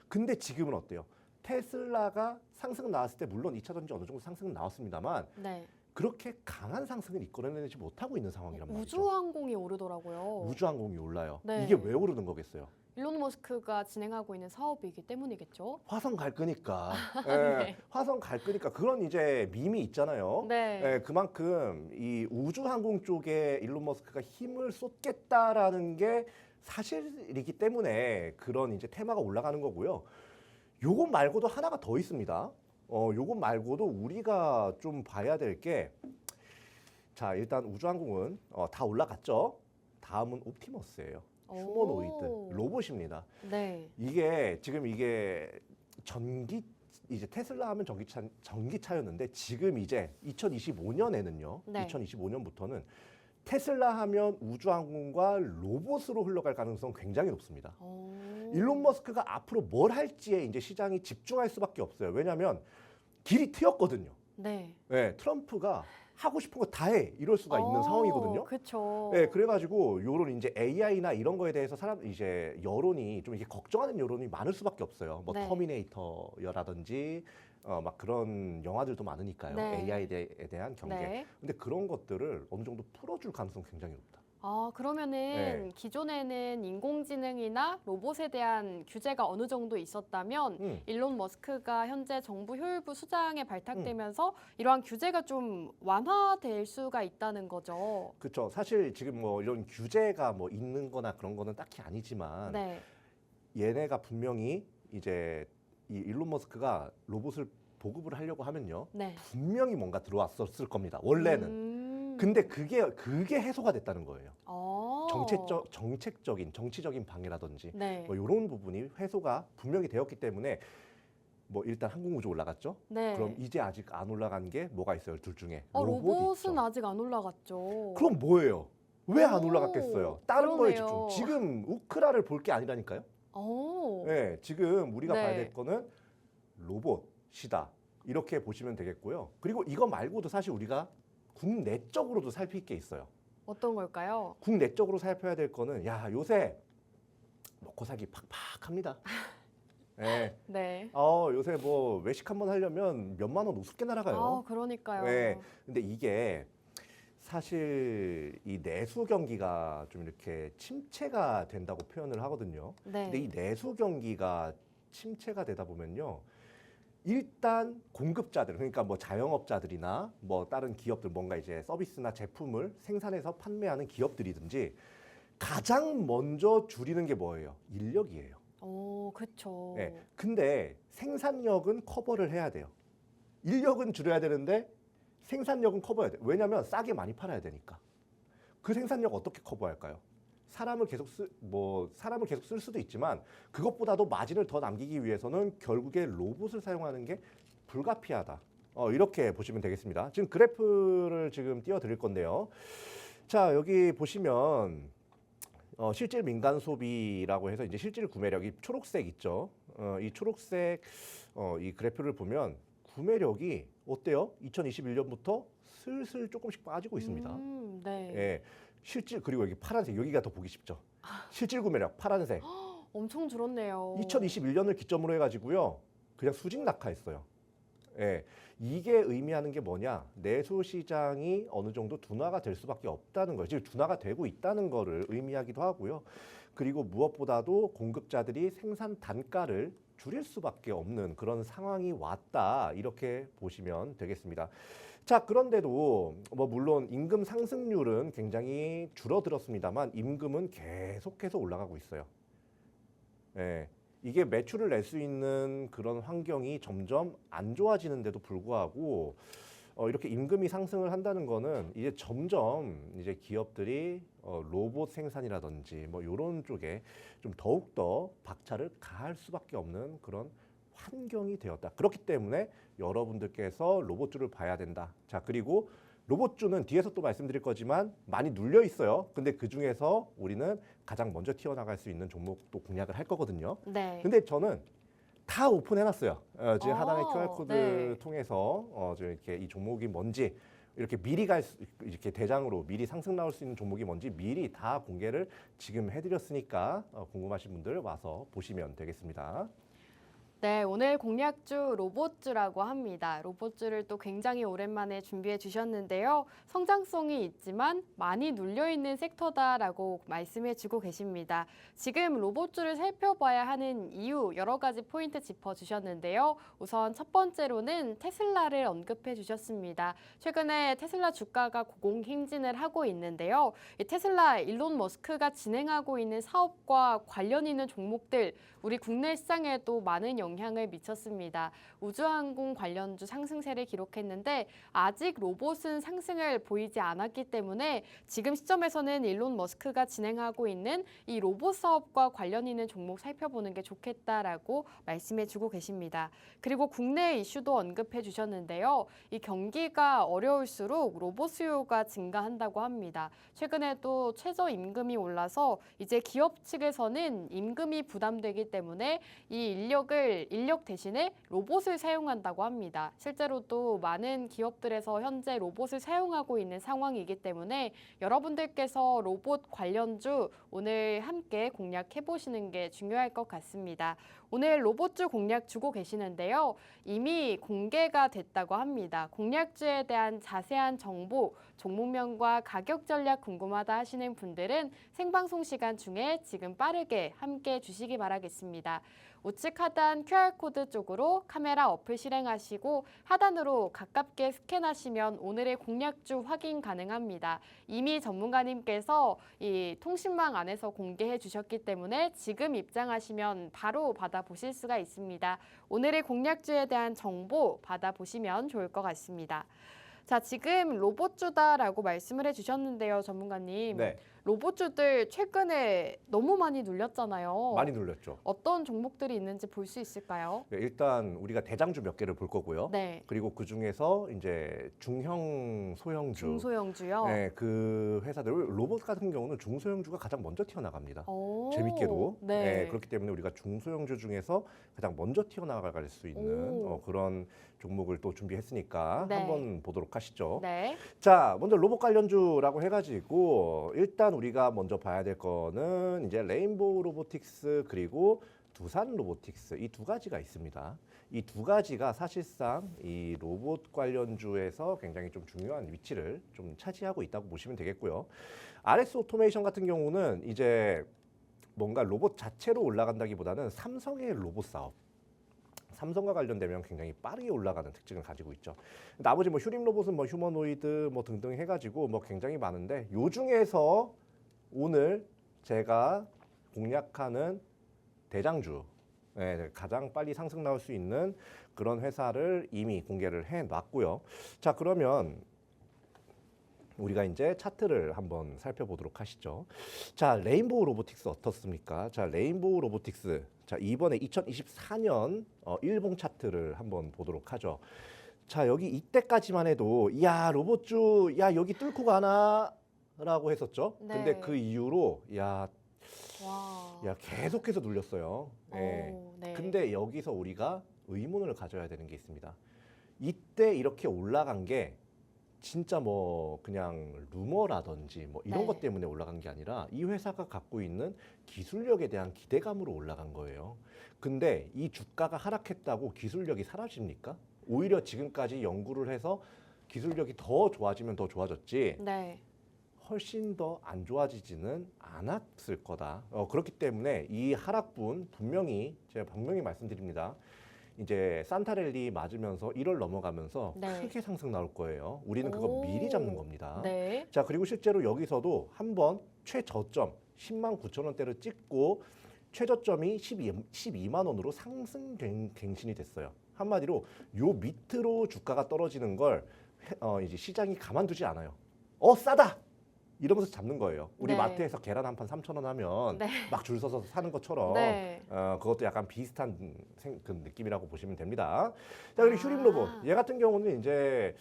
근데 지금은 어때요? 테슬라가 상승 나왔을 때 물론 2차 전지 어느 정도 상승은 나왔습니다만 네. 그렇게 강한 상승을 이끌어내지 못하고 있는 상황이란 말이죠. 우주항공이 오르더라고요. 우주항공이 올라요. 네. 이게 왜 오르는 거겠어요? 일론 머스크가 진행하고 있는 사업이기 때문이겠죠. 화성 갈 거니까. 네. 화성 갈 거니까 그런 이제 밈이 있잖아요. 네. 그만큼 이 우주항공 쪽에 일론 머스크가 힘을 쏟겠다라는 게 사실이기 때문에 그런 이제 테마가 올라가는 거고요. 요것 말고도 하나가 더 있습니다. 요것 말고도 우리가 좀 봐야 될 게, 자, 일단 우주항공은 다 올라갔죠. 다음은 옵티머스예요. 휴머노이드 로봇입니다. 네. 이게 이제 테슬라 하면 전기차였는데 지금 이제 2025년에는요. 네. 2025년부터는 테슬라 하면 우주항공과 로봇으로 흘러갈 가능성 굉장히 높습니다. 일론 머스크가 앞으로 뭘 할지에 이제 시장이 집중할 수밖에 없어요. 왜냐하면 길이 트였거든요. 네. 네, 트럼프가 하고 싶은 거 다 해 이럴 수가 있는 상황이거든요. 그렇죠. 네, 그래가지고 요런 이제 AI나 이런 거에 대해서 이제 여론이 좀 이게 걱정하는 여론이 많을 수밖에 없어요. 뭐 네. 터미네이터라든지 막 그런 영화들도 많으니까요. 네. AI에 대한 경계. 네. 근데 그런 것들을 어느 정도 풀어줄 가능성 굉장히 높다. 그러면은 네. 기존에는 인공지능이나 로봇에 대한 규제가 어느 정도 있었다면 일론 머스크가 현재 정부 효율부 수장에 발탁되면서 이러한 규제가 좀 완화될 수가 있다는 거죠. 그렇죠. 사실 지금 뭐 이런 규제가 뭐 있는 거나 그런 거는 딱히 아니지만 네. 얘네가 분명히 이제 이 일론 머스크가 로봇을 보급을 하려고 하면요. 네. 분명히 뭔가 들어왔었을 겁니다. 원래는. 근데 그게 해소가 됐다는 거예요. 정치적인 방해라든지 네. 뭐 이런 부분이 해소가 분명히 되었기 때문에 뭐 일단 항공우주 올라갔죠. 네. 그럼 이제 아직 안 올라간 게 뭐가 있어요? 둘 중에 로봇은 있죠. 아직 안 올라갔죠. 그럼 뭐예요? 왜 안 오, 올라갔겠어요? 다른 거에 그러네요. 집중. 지금 우크라를 볼 게 아니라니까요. 네, 지금 우리가 네. 봐야 될 거는 로봇이다. 이렇게 보시면 되겠고요. 그리고 이거 말고도 사실 우리가 국내적으로도 살필 게 있어요. 어떤 걸까요? 국내적으로 살펴야 될 거는 요새 먹고 살기 팍팍합니다. 네. 네. 요새 뭐 외식 한번 하려면 몇만 원 우습게 날아가요. 그러니까요. 네. 근데 이게 사실 이 내수 경기가 좀 이렇게 침체가 된다고 표현을 하거든요. 네. 근데 이 내수 경기가 침체가 되다 보면요. 일단 공급자들, 그러니까 뭐 자영업자들이나 뭐 다른 기업들, 뭔가 이제 서비스나 제품을 생산해서 판매하는 기업들이든지 가장 먼저 줄이는 게 뭐예요? 인력이에요. 그렇죠. 네. 근데 생산력은 커버를 해야 돼요. 인력은 줄여야 되는데 생산력은 커버해야 돼요. 왜냐하면 싸게 많이 팔아야 되니까. 그 생산력 어떻게 커버할까요? 사람을 계속 쓸 수도 있지만 그것보다도 마진을 더 남기기 위해서는 결국에 로봇을 사용하는 게 불가피하다. 이렇게 보시면 되겠습니다. 지금 그래프를 지금 띄워드릴 건데요. 자, 여기 보시면 실질 민간 소비라고 해서 이제 실질 구매력이 초록색 있죠. 이 초록색 이 그래프를 보면 구매력이 어때요? 2021년부터 슬슬 조금씩 빠지고 있습니다. 네. 예. 그리고 여기 파란색, 여기가 더 보기 쉽죠. 실질 구매력 파란색. 엄청 줄었네요. 2021년을 기점으로 해가지고요, 그냥 수직 낙하했어요. 예. 이게 의미하는 게 뭐냐? 내수 시장이 어느 정도 둔화가 될 수밖에 없다는 거예요. 지금 둔화가 되고 있다는 거를 의미하기도 하고요. 그리고 무엇보다도 공급자들이 생산 단가를 줄일 수밖에 없는 그런 상황이 왔다. 이렇게 보시면 되겠습니다. 자, 그런데도 뭐 물론 임금 상승률은 굉장히 줄어들었습니다만 임금은 계속해서 올라가고 있어요. 예. 이게 매출을 낼 수 있는 그런 환경이 점점 안 좋아지는데도 불구하고 이렇게 임금이 상승을 한다는 거는 이제 점점 이제 기업들이 로봇 생산이라든지 뭐 이런 쪽에 좀 더욱더 박차를 가할 수밖에 없는 그런 환경이 되었다. 그렇기 때문에 여러분들께서 로봇주를 봐야 된다. 자, 그리고 로봇주는 뒤에서 또 말씀드릴 거지만 많이 눌려 있어요. 근데 그 중에서 우리는 가장 먼저 튀어나갈 수 있는 종목도 공략을 할 거거든요. 네. 근데 저는 다 오픈해놨어요. 지금 하단의 QR코드 네. 통해서 좀 이렇게 이 종목이 뭔지 이렇게 이렇게 대장으로 미리 상승 나올 수 있는 종목이 뭔지 미리 다 공개를 지금 해드렸으니까 궁금하신 분들 와서 보시면 되겠습니다. 네, 오늘 공략주 로봇주라고 합니다. 로봇주를 또 굉장히 오랜만에 준비해 주셨는데요. 성장성이 있지만 많이 눌려있는 섹터다라고 말씀해 주고 계십니다. 지금 로봇주를 살펴봐야 하는 이유 여러 가지 포인트 짚어 주셨는데요. 우선 첫 번째로는 테슬라를 언급해 주셨습니다. 최근에 테슬라 주가가 고공행진을 하고 있는데요. 이 테슬라 일론 머스크가 진행하고 있는 사업과 관련 있는 종목들 우리 국내 시장에도 많은 영향을 미쳤습니다. 우주항공 관련주 상승세를 기록했는데 아직 로봇은 상승을 보이지 않았기 때문에 지금 시점에서는 일론 머스크가 진행하고 있는 이 로봇 사업과 관련 있는 종목 살펴보는 게 좋겠다라고 말씀해 주고 계십니다. 그리고 국내 이슈도 언급해 주셨는데요. 이 경기가 어려울수록 로봇 수요가 증가한다고 합니다. 최근에도 최저임금이 올라서 이제 기업 측에서는 임금이 부담되기 때문에 이 인력 대신에 로봇을 사용한다고 합니다. 실제로도 많은 기업들에서 현재 로봇을 사용하고 있는 상황이기 때문에 여러분들께서 로봇 관련주 오늘 함께 공략해 보시는 게 중요할 것 같습니다. 오늘 로봇주 공략 주고 계시는데요. 이미 공개가 됐다고 합니다. 공략주에 대한 자세한 정보, 종목명과 가격 전략 궁금하다 하시는 분들은 생방송 시간 중에 지금 빠르게 함께 주시기 바라겠습니다. 우측 하단 QR코드 쪽으로 카메라 어플 실행하시고 하단으로 가깝게 스캔하시면 오늘의 공략주 확인 가능합니다. 이미 전문가님께서 이 통신망 안에서 공개해 주셨기 때문에 지금 입장하시면 바로 받아보실 수가 있습니다. 오늘의 공략주에 대한 정보 받아보시면 좋을 것 같습니다. 자, 지금 로봇주다라고 말씀을 해주셨는데요, 전문가님. 네, 로봇주들 최근에 너무 많이 눌렸잖아요. 많이 눌렸죠. 어떤 종목들이 있는지 볼 수 있을까요? 네, 일단 우리가 대장주 몇 개를 볼 거고요. 네. 그리고 그 중에서 이제 중형, 소형주, 중소형주요. 네, 그 회사들 로봇 같은 경우는 중소형주가 가장 먼저 튀어나갑니다. 오, 재밌게도. 네. 그렇기 때문에 우리가 중소형주 중에서 가장 먼저 튀어나갈 수 있는 오. 그런 종목을 또 준비했으니까 네. 한번 보도록 하시죠. 네. 자, 먼저 로봇 관련주라고 해가지고 일단 우리가 먼저 봐야 될 거는 이제 레인보우 로보틱스 그리고 두산 로보틱스 이 두 가지가 있습니다. 이 두 가지가 사실상 이 로봇 관련주에서 굉장히 좀 중요한 위치를 좀 차지하고 있다고 보시면 되겠고요. RS 오토메이션 같은 경우는 이제 뭔가 로봇 자체로 올라간다기보다는 삼성의 로봇 사업. 삼성과 관련되면 굉장히 빠르게 올라가는 특징을 가지고 있죠. 나머지 뭐 휴림 로봇은 뭐 휴머노이드 뭐 등등 해가지고 뭐 굉장히 많은데 요 중에서 오늘 제가 공략하는 대장주, 가장 빨리 상승 나올 수 있는 그런 회사를 이미 공개를 해놨고요. 자, 그러면 우리가 이제 차트를 한번 살펴보도록 하시죠. 자, 레인보우 로보틱스 어떻습니까? 자, 레인보우 로보틱스. 자, 이번에 2024년 일봉 차트를 한번 보도록 하죠. 자, 여기 이때까지만 해도 야, 로봇주 야, 여기 뚫고 가나? 라고 했었죠. 네. 근데 그 이후로 와. 계속해서 눌렸어요. 예. 오, 네. 근데 여기서 우리가 의문을 가져야 되는 게 있습니다. 이때 이렇게 올라간 게 진짜 뭐 그냥 루머라든지 뭐 이런 네. 것 때문에 올라간 게 아니라 이 회사가 갖고 있는 기술력에 대한 기대감으로 올라간 거예요. 근데 이 주가가 하락했다고 기술력이 사라집니까? 오히려 지금까지 연구를 해서 기술력이 더 좋아지면 더 좋아졌지 네. 훨씬 더 안 좋아지지는 않았을 거다. 그렇기 때문에 이 하락분 제가 분명히 말씀드립니다. 이제 산타랠리 맞으면서 1월 넘어가면서 네. 크게 상승 나올 거예요. 우리는 그거 오. 미리 잡는 겁니다. 네. 자, 그리고 실제로 여기서도 한번 최저점 10만 9천 원대를 찍고 최저점이 12만 원으로 상승 갱신이 됐어요. 한마디로 요 밑으로 주가가 떨어지는 걸 이제 시장이 가만두지 않아요. 싸다! 이러면서 잡는 거예요. 우리 네. 마트에서 계란 한 판 3,000원 하면 네. 막 줄 서서 사는 것처럼 네. 그것도 약간 비슷한 그 느낌이라고 보시면 됩니다. 자, 그리고 휴림 로봇 얘 같은 경우는 이제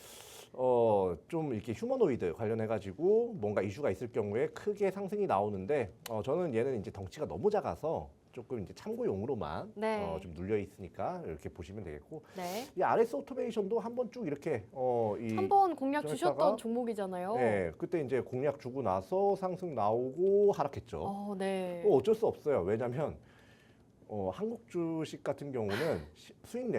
좀 이렇게 휴머노이드 관련해 가지고 뭔가 이슈가 있을 경우에 크게 상승이 나오는데 저는 얘는 이제 덩치가 너무 작아서 조금 이제 참고용으로만 네. 좀 눌려 있으니까 이렇게 보시면 되겠고 네. 이 RS 오토메이션도 한번 쭉 이렇게 한번 공략 좀 주셨던 했다가 종목이잖아요. 네, 그때 이제 공략 주고 나서 상승 나오고 하락했죠. 네. 어쩔 수 없어요. 왜냐하면 한국 주식 같은 경우는 수익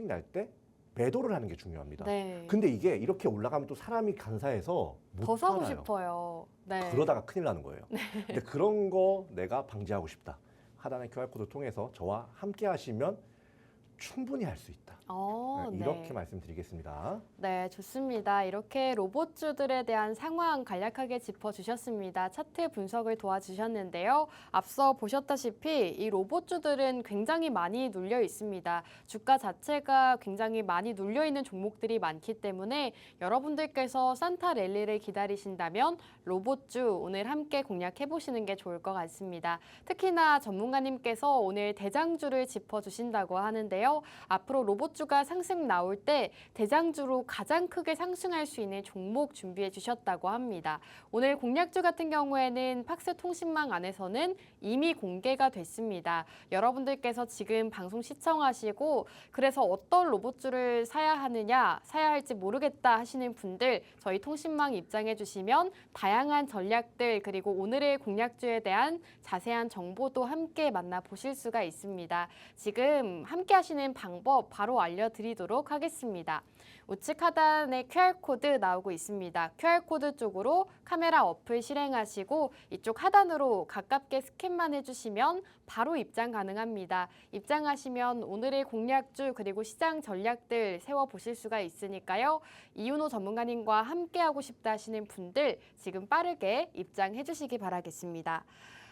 날 때 매도를 하는 게 중요합니다. 네. 근데 이게 이렇게 올라가면 또 사람이 간사해서 못 더 사고 팔아요. 싶어요. 네. 그러다가 큰일 나는 거예요. 근데 그런 거 내가 방지하고 싶다. 하단의 QR코드 통해서 저와 함께 하시면 충분히 할 수 있다. 이렇게 네. 말씀드리겠습니다. 네, 좋습니다. 이렇게 로봇주들에 대한 상황 간략하게 짚어주셨습니다. 차트 분석을 도와주셨는데요. 앞서 보셨다시피 이 로봇주들은 굉장히 많이 눌려 있습니다. 주가 자체가 굉장히 많이 눌려 있는 종목들이 많기 때문에 여러분들께서 산타 랠리를 기다리신다면 로봇주 오늘 함께 공략해 보시는 게 좋을 것 같습니다. 특히나 전문가님께서 오늘 대장주를 짚어주신다고 하는데요. 앞으로 로봇주가 상승 나올 때 대장주로 가장 크게 상승할 수 있는 종목 준비해 주셨다고 합니다. 오늘 공략주 같은 경우에는 팍스 통신망 안에서는 이미 공개가 됐습니다. 여러분들께서 지금 방송 시청하시고 그래서 어떤 로봇주를 사야 하느냐, 사야 할지 모르겠다 하시는 분들 저희 통신망 입장해 주시면 다양한 전략들 그리고 오늘의 공략주에 대한 자세한 정보도 함께 만나보실 수가 있습니다. 지금 함께 하시는 방법 바로 알려드리도록 하겠습니다. 우측 하단에 QR코드 나오고 있습니다. QR코드 쪽으로 카메라 어플 실행하시고 이쪽 하단으로 가깝게 스캔만 해주시면 바로 입장 가능합니다. 입장하시면 오늘의 공략주 그리고 시장 전략들 세워보실 수가 있으니까요. 이윤호 전문가님과 함께하고 싶다 하시는 분들 지금 빠르게 입장해 주시기 바라겠습니다.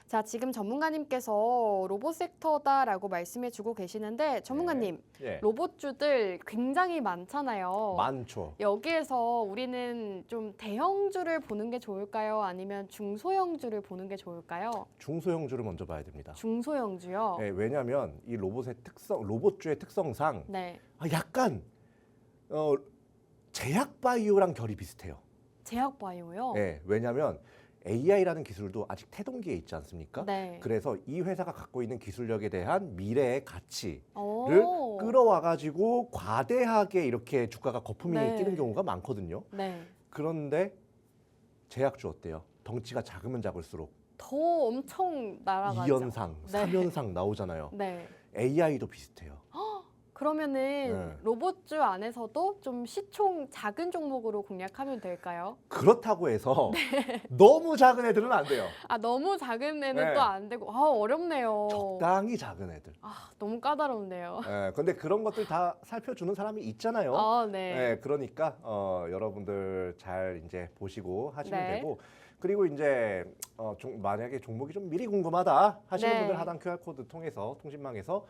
자, 지금 전문가님께서 로봇 섹터다라고 말씀해 주고 계시는데 전문가님, 예. 로봇주들 굉장히 많잖아요. 많죠. 여기에서 우리는 좀 대형주를 보는 게 좋을까요? 아니면 중소형주를 보는 게 좋을까요? 중소형주를 먼저 봐야 됩니다. 중소형주요? 네, 왜냐하면 이 로봇주의 특성상 네. 약간 제약 바이오랑 결이 비슷해요. 제약 바이오요? 네, 왜냐하면 AI라는 기술도 아직 태동기에 있지 않습니까? 네. 그래서 이 회사가 갖고 있는 기술력에 대한 미래의 가치를 오. 끌어와가지고 과대하게 이렇게 주가가 거품이 네. 뛰는 경우가 많거든요. 네. 그런데 제약주 어때요? 덩치가 작으면 작을수록 더 엄청 날아가죠. 2연상, 네. 3연상 나오잖아요. 네. AI도 비슷해요. 그러면은 네. 로봇주 안에서도 좀 시총 작은 종목으로 공략하면 될까요? 그렇다고 해서 너무 작은 애들은 안 돼요. 아, 너무 작은 애는 네. 또 안 되고 어렵네요. 적당히 작은 애들. 너무 까다롭네요. 근데 그런 것들 다 살펴주는 사람이 있잖아요. 네. 그러니까 여러분들 잘 이제 보시고 하시면 네. 되고, 그리고 이제 만약에 종목이 좀 미리 궁금하다 하시는 네. 분들 하단 QR코드 통해서 통신망에서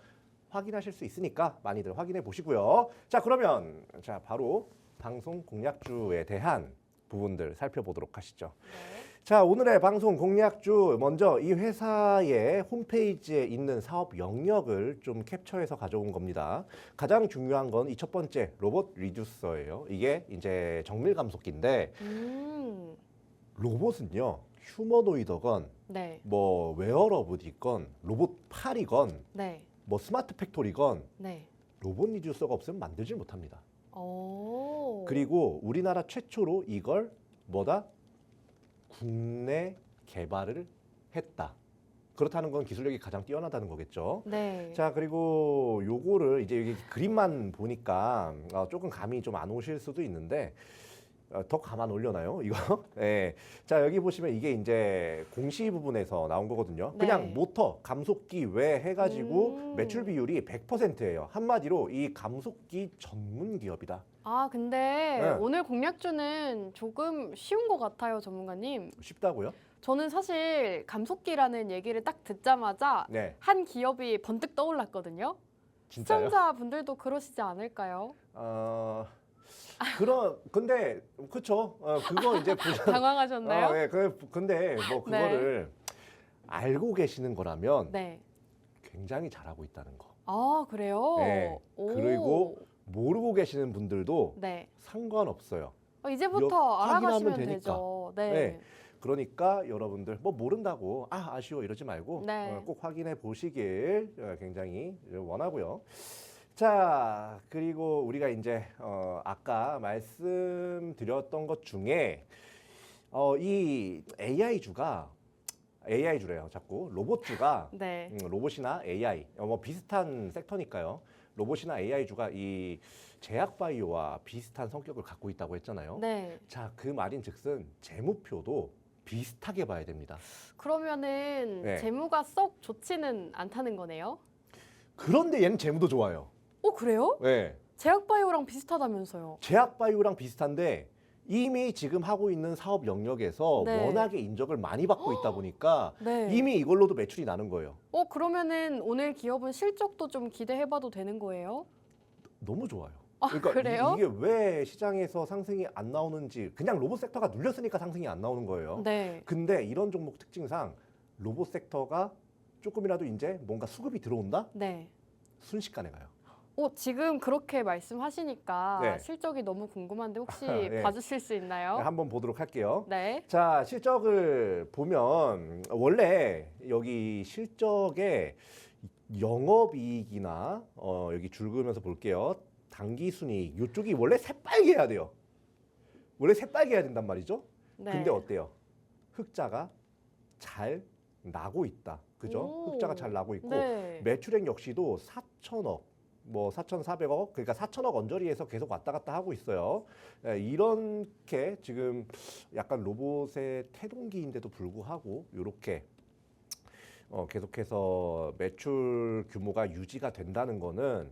확인하실 수 있으니까 많이들 확인해 보시고요. 자, 그러면 바로 방송 공략주에 대한 부분들 살펴보도록 하시죠. 네. 자, 오늘의 방송 공략주 먼저 이 회사의 홈페이지에 있는 사업 영역을 좀 캡처해서 가져온 겁니다. 가장 중요한 건 이 첫 번째 로봇 리듀서예요. 이게 이제 정밀 감속기인데 로봇은요 휴머노이더건 네. 뭐 웨어러블이건 로봇 팔이건 네. 뭐 스마트 팩토리건 네. 로봇 리듀서가 없으면 만들지 못합니다. 오. 그리고 우리나라 최초로 이걸 국내 개발을 했다. 그렇다는 건 기술력이 가장 뛰어나다는 거겠죠. 네. 자, 그리고 요거를 이제 여기 그림만 보니까 조금 감이 좀 안 오실 수도 있는데 더 감안 올려나요, 이거? 네. 자, 여기 보시면 이게 이제 공시 부분에서 나온 거거든요. 그냥 네. 모터, 감속기 외 해가지고 매출 비율이 100%예요. 한마디로 이 감속기 전문 기업이다. 근데 네. 오늘 공략주는 조금 쉬운 것 같아요, 전문가님. 쉽다고요? 저는 사실 감속기라는 얘기를 딱 듣자마자 네, 한 기업이 번뜩 떠올랐거든요. 진짜요? 시청자분들도 그러시지 않을까요? 근데 그쵸? 그거 이제 당황하셨나요? 네, 근데 뭐 네. 그거를 알고 계시는 거라면 네. 굉장히 잘하고 있다는 거. 그래요? 네. 오. 그리고 모르고 계시는 분들도 네. 상관없어요. 이제부터 확인하면 알아가시면 되니까. 되죠. 네. 네. 그러니까 여러분들 뭐 모른다고 아쉬워 이러지 말고 네. 꼭 확인해 보시길 굉장히 원하고요. 자, 그리고 우리가 이제 아까 말씀드렸던 것 중에 이 AI주가 AI주래요. 자꾸 로봇주가 네. 로봇이나 AI 뭐 비슷한 섹터니까요. 로봇이나 AI주가 이 제약 바이오와 비슷한 성격을 갖고 있다고 했잖아요. 네. 자, 그 말인즉슨 재무표도 비슷하게 봐야 됩니다. 그러면은 네. 재무가 썩 좋지는 않다는 거네요. 그런데 얘는 재무도 좋아요. 그래요? 네. 제약바이오랑 비슷하다면서요. 제약 바이오랑 비슷한데 이미 지금 하고 있는 사업 영역에서 네. 워낙에 인정을 많이 받고 있다 보니까 네. 이미 이걸로도 매출이 나는 거예요. 그러면은 오늘 기업은 실적도 좀 기대해봐도 되는 거예요? 너무 좋아요. 아, 그러니까 그래요? 이게 왜 시장에서 상승이 안 나오는지 그냥 로봇 섹터가 눌렸으니까 상승이 안 나오는 거예요. 네. 근데 이런 종목 특징상 로봇 sek터가 조금이라도 이제 뭔가 수급이 들어온다? 네. 순식간에 가요. 지금 그렇게 말씀하시니까 네. 실적이 너무 궁금한데 혹시 네. 봐주실 수 있나요? 한번 보도록 할게요. 네. 자, 실적을 보면 원래 여기 실적에 영업이익이나 여기 줄 그으면서 볼게요. 당기순이익 이쪽이 원래 새빨개 해야 돼요. 원래 새빨개 해야 된단 말이죠. 네. 근데 어때요? 흑자가 잘 나고 있다. 그죠? 오. 흑자가 잘 나고 있고 네. 매출액 역시도 4천억, 뭐 4,400억, 그러니까 4천억 언저리에서 계속 왔다 갔다 하고 있어요. 이렇게 지금 약간 로봇의 태동기인데도 불구하고 이렇게 계속해서 매출 규모가 유지가 된다는 거는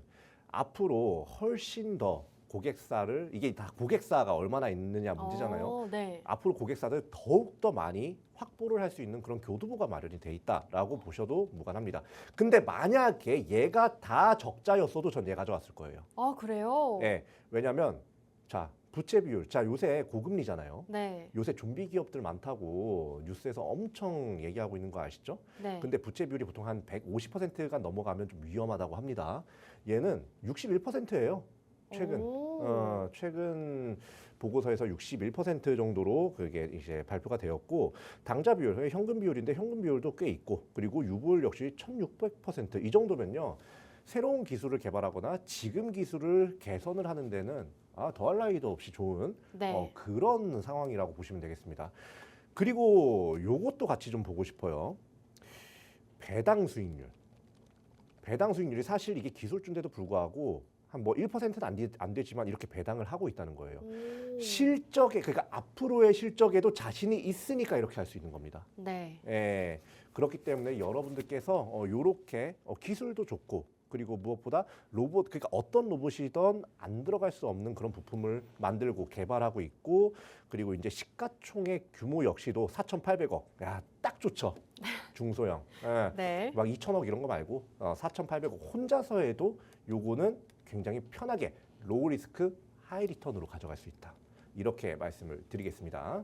앞으로 훨씬 더 고객사를 이게 다 고객사가 얼마나 있느냐 문제잖아요. 네. 앞으로 고객사들 더욱 더 많이 확보를 할 수 있는 그런 교두보가 마련이 돼 있다라고 보셔도 무관합니다. 근데 만약에 얘가 다 적자였어도 전 얘 가져왔을 거예요. 아, 그래요? 예, 왜냐하면 자 부채 비율, 자 요새 고금리잖아요. 네. 요새 좀비 기업들 많다고 뉴스에서 엄청 얘기하고 있는 거 아시죠? 네. 근데 부채 비율이 보통 한 150%가 넘어가면 좀 위험하다고 합니다. 얘는 61%예요. 최근 보고서에서 61% 정도로 그게 이제 발표가 되었고 당좌 비율, 현금 비율인데 현금 비율도 꽤 있고 그리고 유보율 역시 1600%. 이 정도면요. 새로운 기술을 개발하거나 지금 기술을 개선을 하는 데는 더할 나위도 없이 좋은 네. 그런 상황이라고 보시면 되겠습니다. 그리고 요것도 같이 좀 보고 싶어요. 배당 수익률. 배당 수익률이 사실 이게 기술주인데도 불구하고 한 뭐 1%는 안 되지만 이렇게 배당을 하고 있다는 거예요. 실적에 그러니까 앞으로의 실적에도 자신이 있으니까 이렇게 할 수 있는 겁니다. 네. 예, 그렇기 때문에 여러분들께서 요렇게 기술도 좋고 그리고 무엇보다 로봇 그러니까 어떤 로봇이든 안 들어갈 수 없는 그런 부품을 만들고 개발하고 있고 그리고 이제 시가총액 규모 역시도 4,800억. 야, 딱 좋죠. 중소형. 예. 네. 막 2천억 이런 거 말고 4,800억 혼자서 해도 요거는 굉장히 편하게 로우 리스크 하이 리턴으로 가져갈 수 있다. 이렇게 말씀을 드리겠습니다.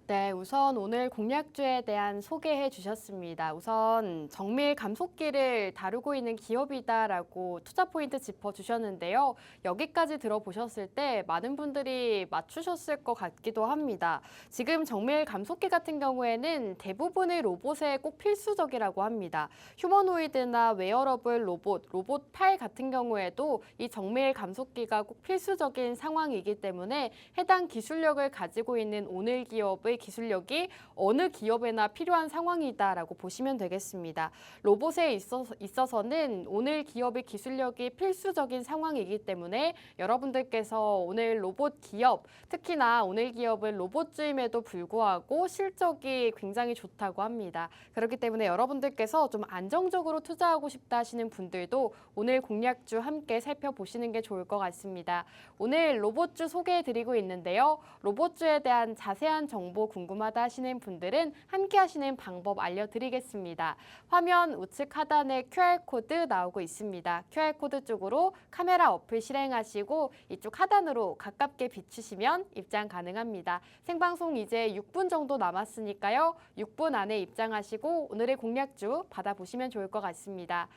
네, 우선 오늘 공략주에 대한 소개해 주셨습니다. 우선 정밀 감속기를 다루고 있는 기업이다라고 투자 포인트 짚어 주셨는데요. 여기까지 들어보셨을 때 많은 분들이 맞추셨을 것 같기도 합니다. 지금 정밀 감속기 같은 경우에는 대부분의 로봇에 꼭 필수적이라고 합니다. 휴머노이드나 웨어러블 로봇 팔 같은 경우에도 이 정밀 감속기가 꼭 필수적인 상황이기 때문에 해당 기술력을 가지고 있는 오늘 기업의 기술력이 어느 기업에나 필요한 상황이다라고 보시면 되겠습니다. 로봇에 있어서는 오늘 기업의 기술력이 필수적인 상황이기 때문에 여러분들께서 오늘 로봇 기업, 특히나 오늘 기업은 로봇주임에도 불구하고 실적이 굉장히 좋다고 합니다. 그렇기 때문에 여러분들께서 좀 안정적으로 투자하고 싶다 하시는 분들도 오늘 공략주 함께 살펴보시는 게 좋을 것 같습니다. 오늘 로봇주 소개해드리고 있는데요. 로봇주에 대한 자세한 정보 궁금하다 하시는 분들은 함께 하시는 방법 알려드리겠습니다. 화면 우측 하단에 QR코드 나오고 있습니다. QR코드 쪽으로 카메라 어플 실행하시고 이쪽 하단으로 가깝게 비추시면 입장 가능합니다. 생방송 이제 6분 정도 남았으니까요. 6분 안에 입장하시고 오늘의 공략주 받아보시면 좋을 것 같습니다.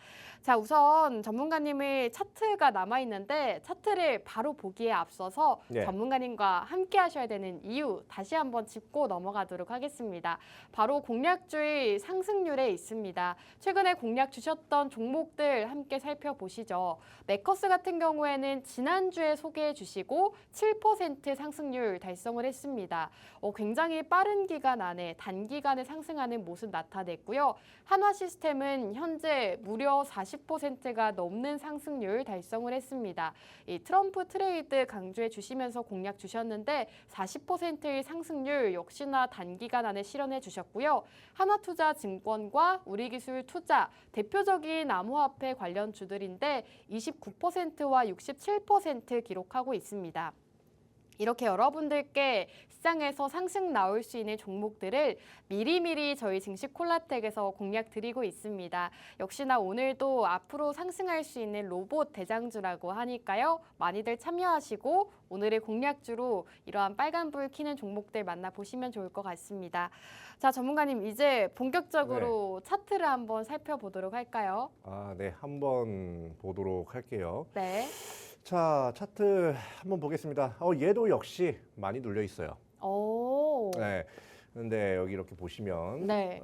자, 우선 전문가님의 차트가 남아있는데 차트를 바로 보기에 앞서서 네. 전문가님과 함께 하셔야 되는 이유 다시 한번 짚고 짚고 넘어가도록 하겠습니다. 바로 공략주의 상승률에 있습니다. 최근에 공략 주셨던 종목들 함께 살펴보시죠. 메커스 같은 경우에는 지난주에 소개해 주시고 7% 상승률 달성을 했습니다. 굉장히 빠른 기간 안에 단기간에 상승하는 모습 나타냈고요. 한화시스템은 현재 무려 40%가 넘는 상승률 달성을 했습니다. 이 트럼프 트레이드 강조해 주시면서 공략 주셨는데 40%의 상승률 역시나 단기간 안에 실현해 주셨고요. 하나투자증권과 우리기술투자 대표적인 암호화폐 관련 주들인데 29%와 67% 기록하고 있습니다. 이렇게 여러분들께 시장에서 상승 나올 수 있는 종목들을 미리미리 저희 증시 콜라텍에서 공략 드리고 있습니다. 역시나 오늘도 앞으로 상승할 수 있는 로봇 대장주라고 하니까요. 많이들 참여하시고 오늘의 공략주로 이러한 빨간불 켜는 종목들 만나보시면 좋을 것 같습니다. 자, 전문가님 이제 본격적으로 차트를 한번 살펴보도록 할까요? 네, 한번 보도록 할게요. 네. 자, 차트 한번 보겠습니다. 얘도 역시 많이 눌려 있어요. 오. 네. 근데 여기 이렇게 보시면 네.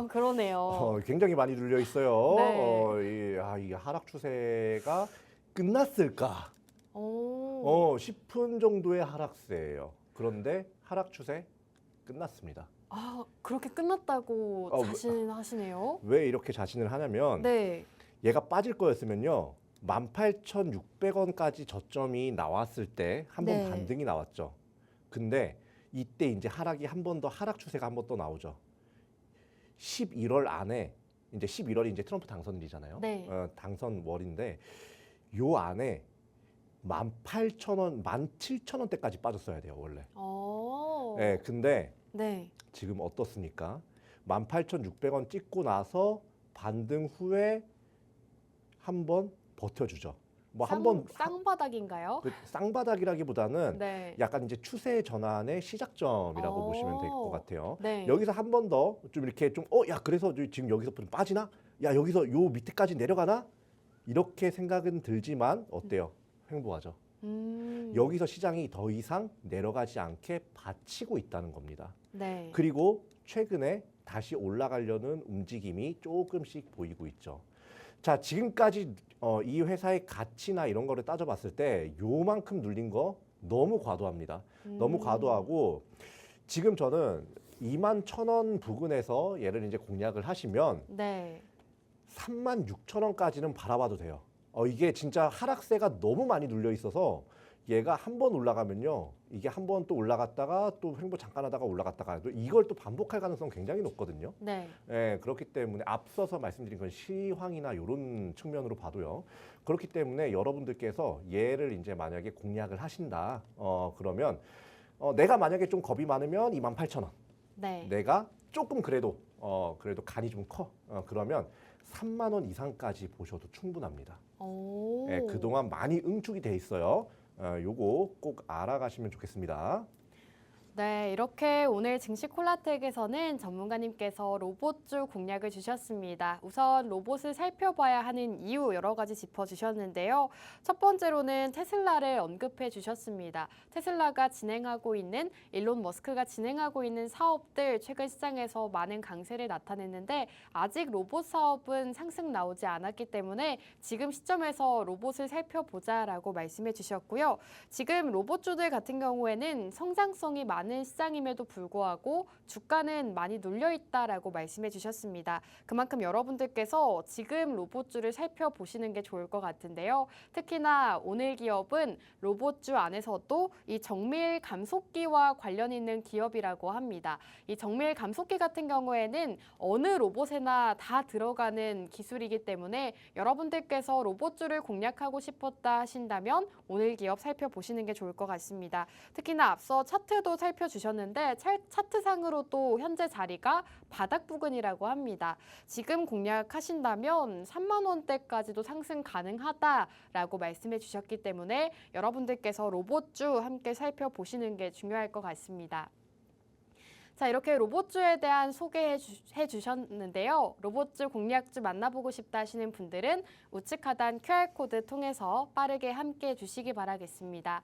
그러네요. 굉장히 많이 눌려 있어요. 네. 이게 하락 추세가 끝났을까? 오. 싶은 정도의 하락세예요. 그런데 하락 추세 끝났습니다. 그렇게 끝났다고 자신하시네요. 왜 이렇게 자신을 하냐면 네. 얘가 빠질 거였으면요. 18,600원까지 저점이 나왔을 때 한 번 네. 반등이 나왔죠. 근데 이때 이제 하락이 한 번 더 하락 추세가 한 번 또 나오죠. 11월 안에 이제 11월이 이제 트럼프 당선일이잖아요. 네. 당선월인데 요 안에 18,000원, 17,000원대까지 빠졌어야 돼요, 원래. 네, 근데 네. 지금 어떻습니까? 18,600원 찍고 나서 반등 후에 한번 버텨주죠. 뭐 한번 쌍바닥인가요? 쌍바닥이라기보다는 네. 약간 이제 추세 전환의 시작점이라고 보시면 될 것 같아요. 네. 여기서 한 번 더 좀 이렇게 좀 야 그래서 지금 여기서 좀 빠지나? 야 여기서 요 밑에까지 내려가나? 이렇게 생각은 들지만 어때요? 횡보하죠. 여기서 시장이 더 이상 내려가지 않게 받치고 있다는 겁니다. 네. 그리고 최근에 다시 올라가려는 움직임이 조금씩 보이고 있죠. 자, 지금까지 이 회사의 가치나 이런 거를 따져봤을 때 요만큼 눌린 거 너무 과도합니다. 너무 과도하고 지금 저는 21,000원 부근에서 얘를 이제 공략을 하시면 네. 36,000원까지는 바라봐도 돼요. 이게 진짜 하락세가 너무 많이 눌려 있어서 얘가 한 번 올라가면요. 이게 한 번 또 올라갔다가 또 횡보 잠깐 하다가 올라갔다가 이걸 또 반복할 가능성 굉장히 높거든요. 네. 네, 그렇기 때문에 앞서서 말씀드린 건 시황이나 이런 측면으로 봐도요. 그렇기 때문에 여러분들께서 얘를 이제 만약에 공략을 하신다. 그러면 내가 만약에 좀 겁이 많으면 28,000원. 네. 내가 조금 그래도 간이 좀 커. 그러면 3만 원 이상까지 보셔도 충분합니다. 오. 네, 그동안 많이 응축이 돼 있어요. 요거 꼭 알아가시면 좋겠습니다. 네, 이렇게 오늘 증시 콜라텍에서는 전문가님께서 로봇주 공략을 주셨습니다. 우선 로봇을 살펴봐야 하는 이유 여러 가지 짚어주셨는데요. 첫 번째로는 테슬라를 언급해 주셨습니다. 테슬라가 진행하고 있는 일론 머스크가 진행하고 있는 사업들 최근 시장에서 많은 강세를 나타냈는데 아직 로봇 사업은 상승 나오지 않았기 때문에 지금 시점에서 로봇을 살펴보자라고 말씀해 주셨고요. 지금 로봇주들 같은 경우에는 성장성이 많은 시장임에도 불구하고 주가는 많이 눌려 있다라고 말씀해 주셨습니다. 그만큼 여러분들께서 지금 로봇주를 살펴보시는 게 좋을 것 같은데요. 특히나 오늘 기업은 로봇주 안에서도 이 정밀 감속기와 관련 있는 기업이라고 합니다. 이 정밀 감속기 같은 경우에는 어느 로봇에나 다 들어가는 기술이기 때문에 여러분들께서 로봇주를 공략하고 싶었다 하신다면 오늘 기업 살펴보시는 게 좋을 것 같습니다. 특히나 앞서 차트도 살펴주셨는데 차트상으로도 현재 자리가 바닥 부근이라고 합니다. 지금 공략하신다면 3만 원대까지도 상승 가능하다라고 말씀해 주셨기 때문에 여러분들께서 로봇주 함께 살펴보시는 게 중요할 것 같습니다. 자, 이렇게 로봇주에 대한 소개해 주셨는데요. 로봇주 공략주 만나보고 싶다 하시는 분들은 우측 하단 QR코드 통해서 빠르게 함께 해주시기 바라겠습니다.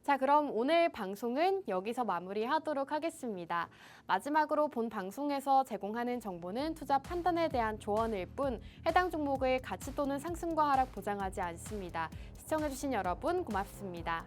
자, 그럼 오늘 방송은 여기서 마무리하도록 하겠습니다. 마지막으로 본 방송에서 제공하는 정보는 투자 판단에 대한 조언일 뿐 해당 종목의 가치 또는 상승과 하락 보장하지 않습니다. 시청해주신 여러분 고맙습니다.